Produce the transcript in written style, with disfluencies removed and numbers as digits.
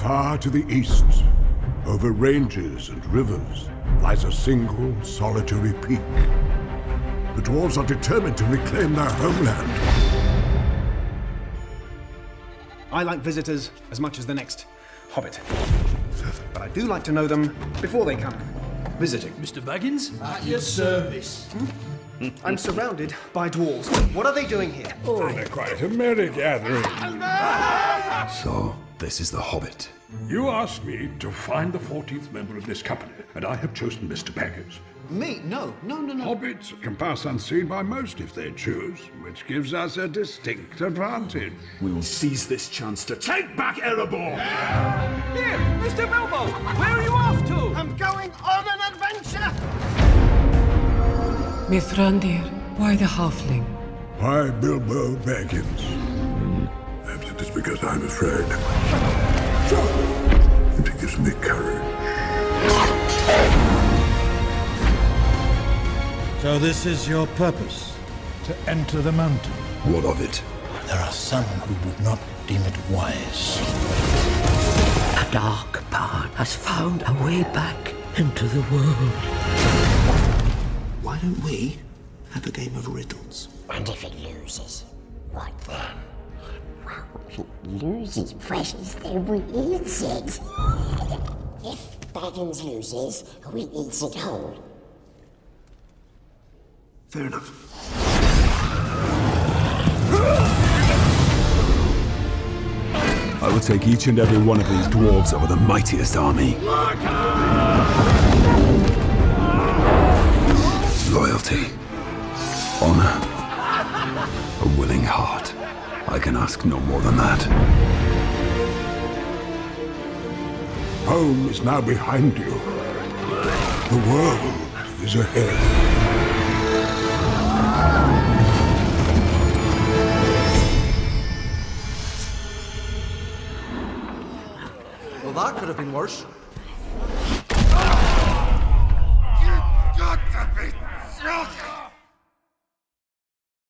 Far to the east, over ranges and rivers, lies a single solitary peak. The dwarves are determined to reclaim their homeland. I like visitors as much as the next Hobbit. But I do like to know them before they come. Visiting. Mr. Baggins? At your service. I'm surrounded by dwarves. What are they doing here? Oh, they're quite a merry gathering. So, this is the Hobbit. You asked me to find the 14th member of this company, and I have chosen Mr. Baggins. Me? No. Hobbits can pass unseen by most if they choose, which gives us a distinct advantage. We will seize this chance to take back Erebor! Here, Mr. Bilbo! Where are you off to? I'm going on an adventure! Mithrandir, why the halfling? Why Bilbo Baggins? Perhaps it is because I'm afraid. And it gives me courage. So this is your purpose? To enter the mountain? What of it? There are some who would not deem it wise. A dark power has found a way back into the world. Why don't we have a game of riddles? And if it loses, what then? Well, if it loses precious, then we eat it. If Baggins loses, we eat it whole. Fair enough. I will take each and every one of these dwarves over the mightiest army. Loyalty, honor, a willing heart. I can ask no more than that. Home is now behind you. The world is ahead. Well, that could have been worse. You've got to be joking!